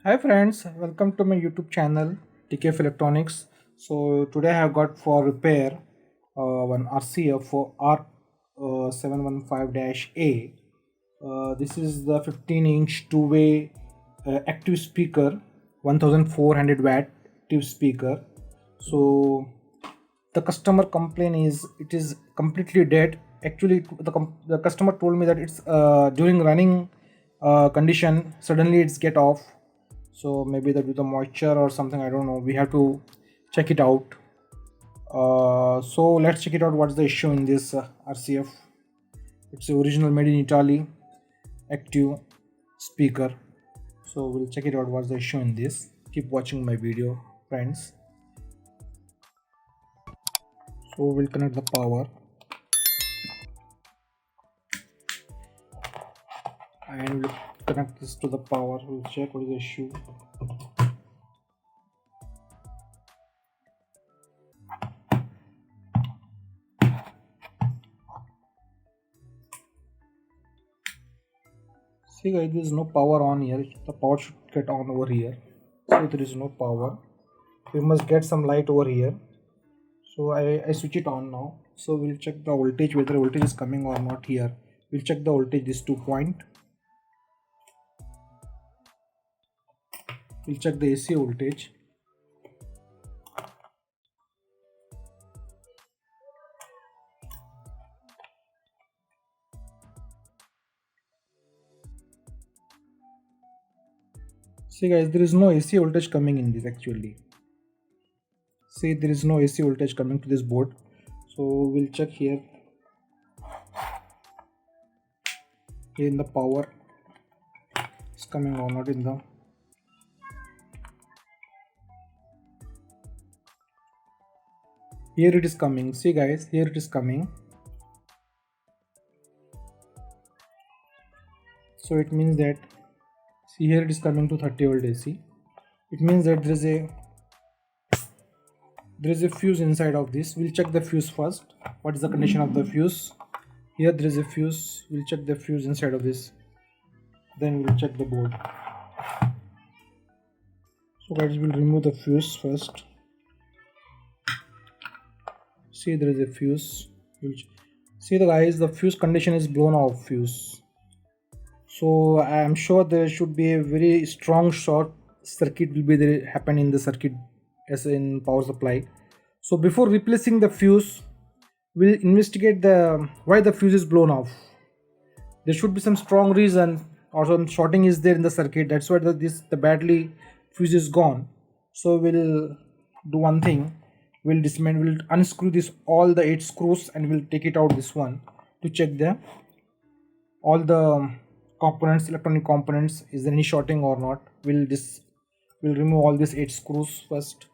Hi friends, welcome to my YouTube channel TKF Electronics. So today I have got for repair one RCF ART 715-A. This is the 15-inch two-way active speaker, 1400 watt active speaker. So the customer complaint is it is completely dead. Actually, the customer told me that it's during running condition suddenly it's get off, so maybe that with the moisture or something, I don't know. We have to check it out. So let's check it out. What's the issue in this RCF? It's the original made in Italy active speaker. So we'll check it out. What's the issue in this? Keep watching my video, friends. So we'll connect the power and we'll connect this to the power. We'll check what is the issue. See guys, there is no power on here. The power should get on over here. So there is no power. We must get some light over here. So I switch it on now. So we'll check the voltage, whether voltage is coming or not here. We'll check the voltage, this 2 point. We'll check the AC voltage. See guys, there is no AC voltage coming in this actually. See, there is no AC voltage coming to this board. So we'll check here. Here in the power, it's coming or not in the. Here it is coming. See guys, here it is coming. So it means that, see here it is coming to 30 volt AC. It means that there is a fuse inside of this. We'll check the fuse first. What is the condition of the fuse? Here there is a fuse. We'll check the fuse inside of this. Then we'll check the board. So guys, we'll remove the fuse first. See, there is a fuse. See the guys, the fuse condition is blown off fuse. So I am sure there should be a very strong short circuit will be there happen in the circuit as in power supply. So before replacing the fuse, we'll investigate why the fuse is blown off. There should be some strong reason or some shorting is there in the circuit. That's why the battery fuse is gone. So we'll do one thing. We'll dismantle, we'll unscrew this all the 8 screws and we'll take it out this one to check all the components, electronic components, is there any shorting or not. We'll remove all these 8 screws first.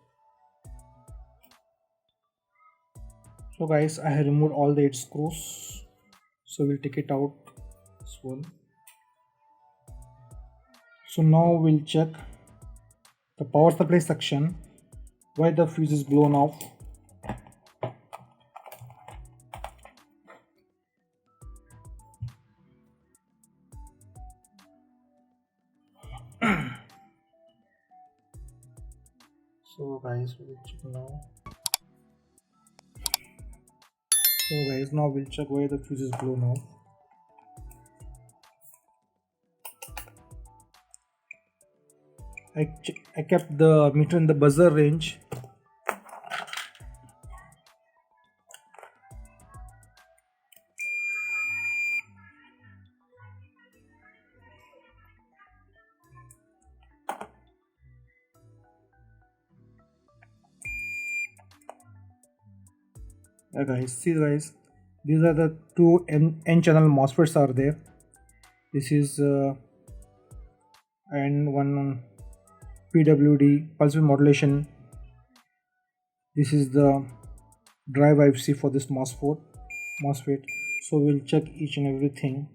So guys, I have removed all the 8 screws. So we'll take it out this one. So now we'll check the power supply section, why the fuse is blown off. So guys, we'll check now. So guys, now we'll check why the fuse is blown off. I kept the meter in the buzzer range. Guys, see guys, these are the two N channel MOSFETs are there. This is and one PWD pulse width modulation. This is the drive IC for this MOSFET. So we'll check each and everything.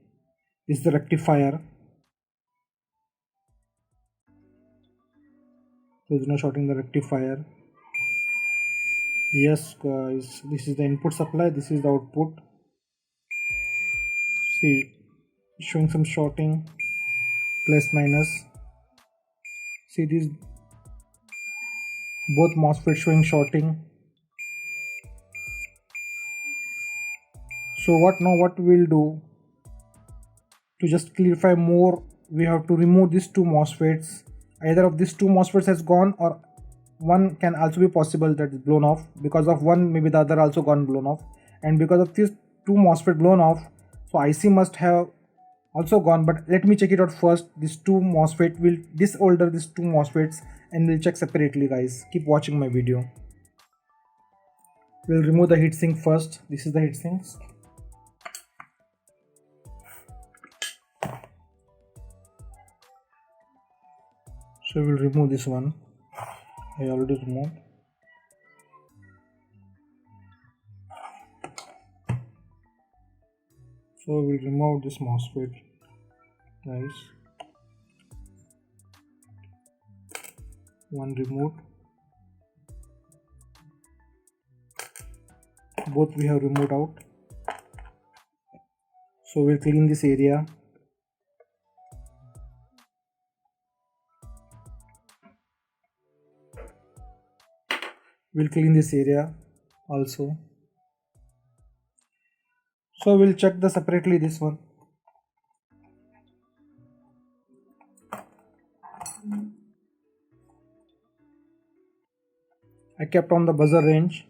This is the rectifier. So there's no shorting the rectifier. Yes guys, this is the input supply, this is the output. See, showing some shorting, plus minus. See these both MOSFET showing shorting. So what we'll do to just clarify more, we have to remove these two MOSFETs. Either of these two MOSFETs has gone, or one can also be possible that is blown off. Because of one, maybe the other also gone blown off, and because of these two MOSFET blown off, so IC must have also gone. But let me check it out first. These two MOSFET will disolder these two MOSFETs, and we'll check separately, guys. Keep watching my video. We'll remove the heatsink first. This is the heatsink. So we'll remove this one. I already removed. So we'll remove this MOSFET, guys. One removed. Both we have removed out. So we'll clean this area. We'll clean this area also. So we'll check the separately this one. I kept on the buzzer range.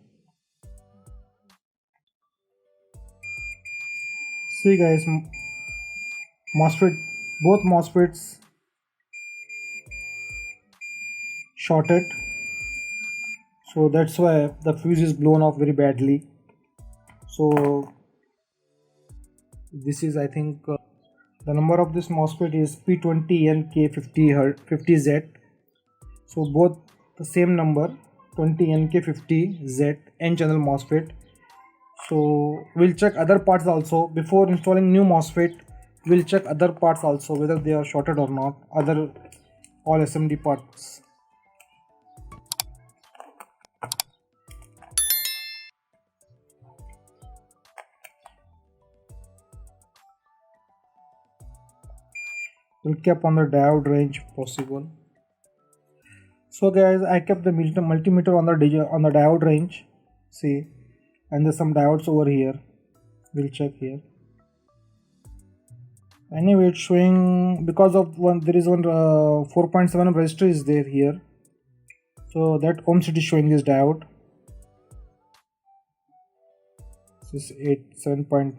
See guys, MOSFET, both MOSFETs shorted. So that's why the fuse is blown off very badly. So this is, I think, the number of this MOSFET is P20NK50Z. So both the same number, 20NK50Z N-channel MOSFET. So we'll check other parts also. Before installing new MOSFET, we'll check other parts also, whether they are shorted or not, other all SMD parts. We'll keep on the diode range possible. So guys, I kept the multimeter on the diode range. See, and there's some diodes over here. We'll check here. Anyway, it's showing, because of one, there is one 4.7 resistor is there here. So that ohms it is showing this diode. This is 7.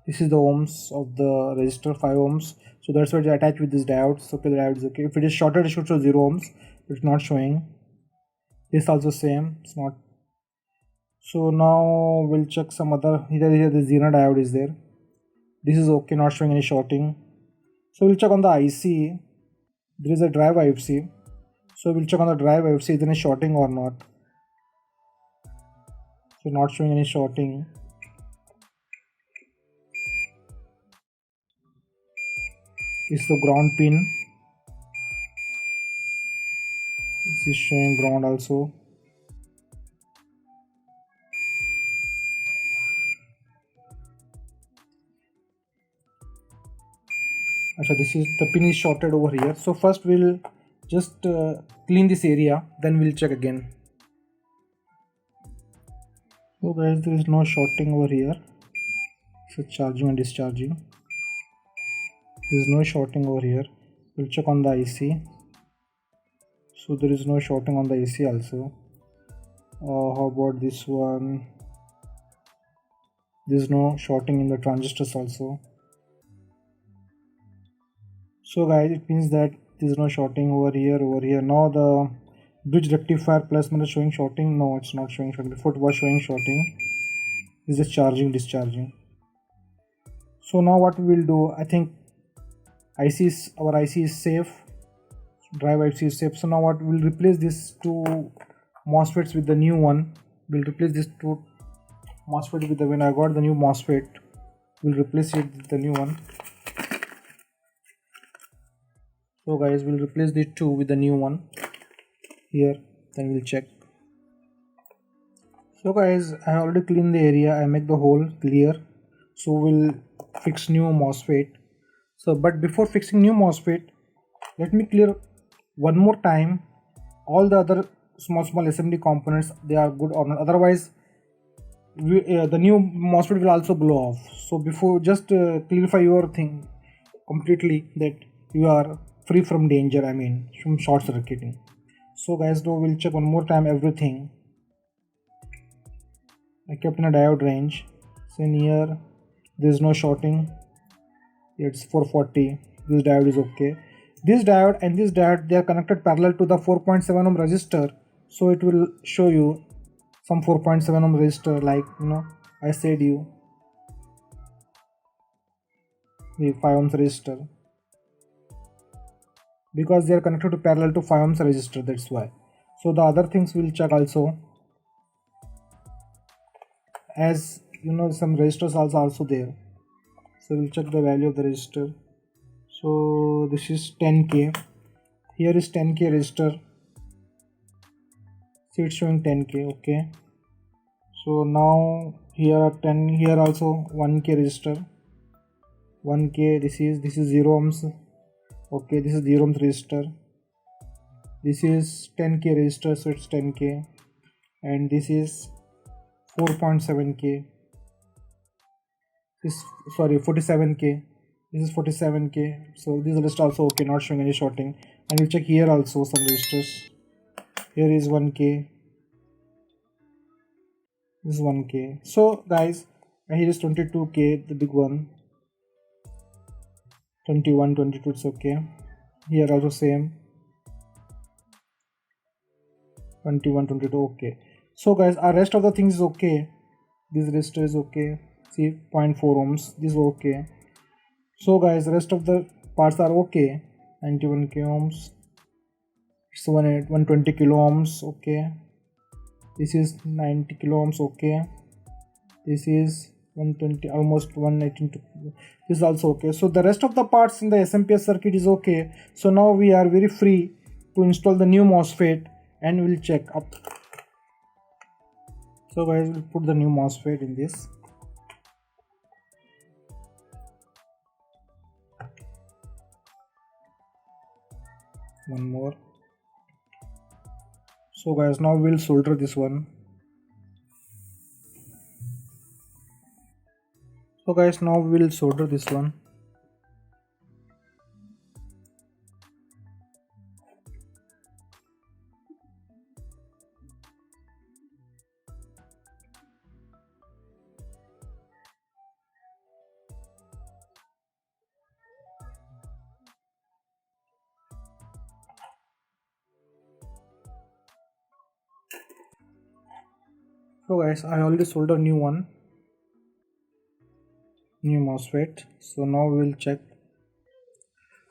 This is the ohms of the resistor, 5 ohms. So that's why it's attached with this diode. So okay, the diode is okay. If it is shorted, it should show 0 ohms. It's not showing. This also same. It's not. So now we'll check some other. Here the Zener diode is there. This is okay, not showing any shorting. So we'll check on the IC. There is a drive IFC. So we'll check on the drive IFC, is there any shorting or not. So not showing any shorting. This is the ground pin. This is showing ground also. Achha, this is the pin is shorted over here. So first we'll just clean this area, then we'll check again. So guys, there is no shorting over here. So charging and discharging. There is no shorting over here. We'll check on the IC. So there is no shorting on the IC also. How about this one? There is no shorting in the transistors also. So guys, it means that there is no shorting over here, Now the bridge rectifier plus minus showing shorting. No, it's not showing shorting. Before it was showing shorting. This is charging, discharging. So now what we will do, I think our IC is safe. Drive IC is safe. So now what, we'll replace these two MOSFETs with the new one. We'll replace these two MOSFET with the, when I got the new MOSFET, we'll replace it with the new one. So guys, we'll replace these two with the new one here, then we'll check. So guys, I already cleaned the area, I make the hole clear. So we'll fix new MOSFET. So but before fixing new MOSFET, let me clear one more time all the other small assembly components, they are good or not. Otherwise the new MOSFET will also blow off. So before, just clarify your thing completely, that you are free from danger, I mean from short circuiting. So guys, now we'll check one more time everything. I kept in a diode range. So in here there is no shorting. It's 440. This diode is okay. This diode and this diode, they are connected parallel to the 4.7 ohm resistor. So it will show you some 4.7 ohm resistor, like I said you the 5 ohms resistor, because they are connected to parallel to 5 ohms resistor, that's why. So the other things we'll check also, as some resistors also there. So we'll check the value of the resistor. So this is 10k, here is 10k resistor. See, it's showing 10k. Okay, so now here are 10, here also 1k resistor, 1k. This is 0 ohms. Okay, this is 0 ohms resistor. This is 10k resistor, so it's 10k. And this is 4.7k. This, sorry, 47k. This is 47k. So this list also okay, not showing any shorting. And we'll check here also some resistors. Here is 1k. This is 1k. So guys, here is 22k, the big one. 21, 22, it's okay. Here also same. 21, 22, okay. So guys, our rest of the things is okay. This resistor is okay. See, 0.4 ohms. This is okay. So guys, rest of the parts are okay. 91 k ohms. It's 120 kilo ohms. Okay. This is 90 kilo ohms. Okay. This is 120, almost 118. This is also okay. So the rest of the parts in the SMPS circuit is okay. So now we are very free to install the new MOSFET, and we'll check up. So guys, we'll put the new MOSFET in this. One more. So guys, now we'll solder this one. So guys, now we'll solder this one. So guys, I already soldered new one, new MOSFET. So now we'll check.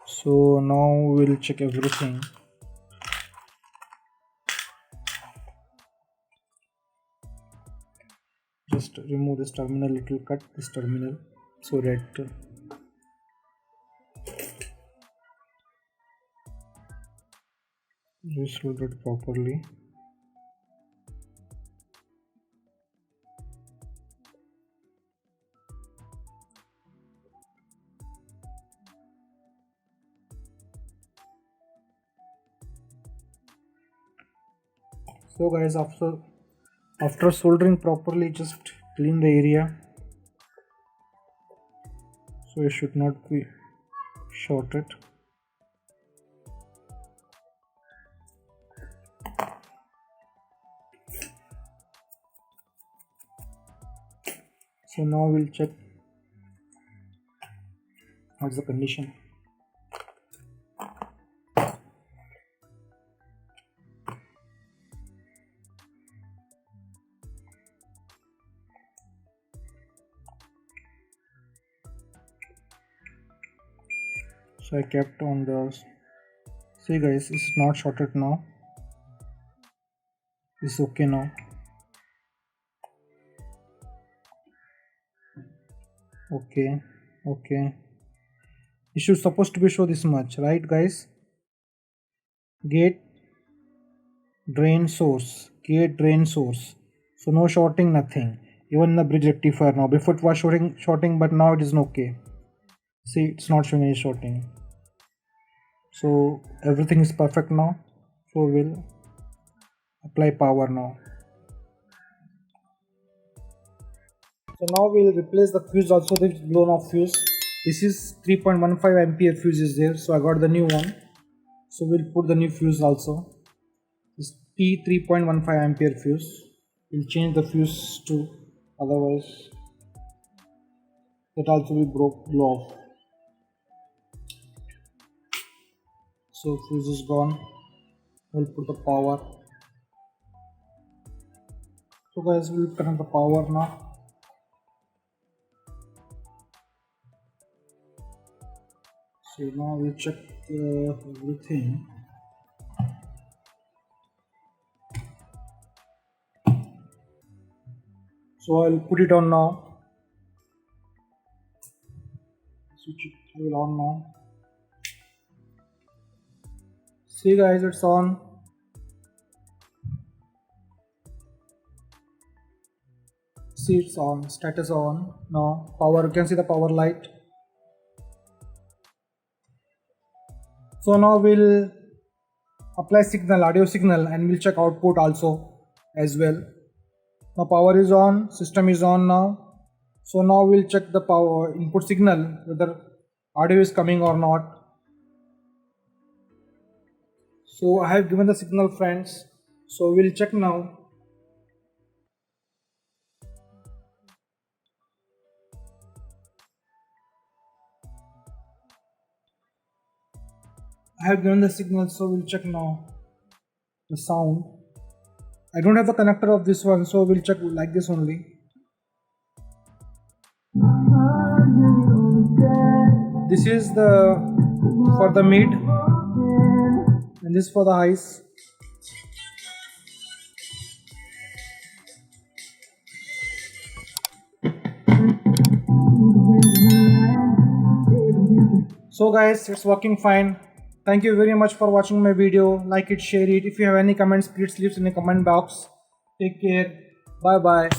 So now we'll check everything. Just remove this terminal, little cut this terminal so that this soldered properly. So guys, after soldering properly, just clean the area so it should not be shorted. So now we'll check what's the condition. So I kept on the, see guys, it's not shorted now. It's okay now. Okay, okay. It should supposed to be show this much, right guys? Gate, drain, source, gate, drain, source. So no shorting, nothing. Even the bridge rectifier now. Before it was shorting, but now it is okay. See, it's not showing any shorting. So everything is perfect now. So we'll apply power now. So now we'll replace the fuse also, this blown off fuse. This is 3.15 ampere fuse is there, so I got the new one. So we'll put the new fuse also. This T 3.15 ampere fuse. We'll change the fuse to, otherwise that also will blow off. So fuse is gone. We'll put the power. So guys, we'll connect the power now. So now we'll check everything. So I'll put it on now. Switch it on now. See guys, it's on. See, it's on. Status on. Now power, you can see the power light. So now we'll apply signal, audio signal, and we'll check output also as well. Now power is on, system is on now. So now we'll check the power input signal, whether audio is coming or not. So I have given the signal, friends. So we'll check now. I have given the signal, so we'll check now the sound. I don't have the connector of this one, so we'll check like this only. This is the for the mid, and this for the highs. So guys, it's working fine. Thank you very much for watching my video. Like it, share it. If you have any comments, please leave in the comment box. Take care. Bye bye.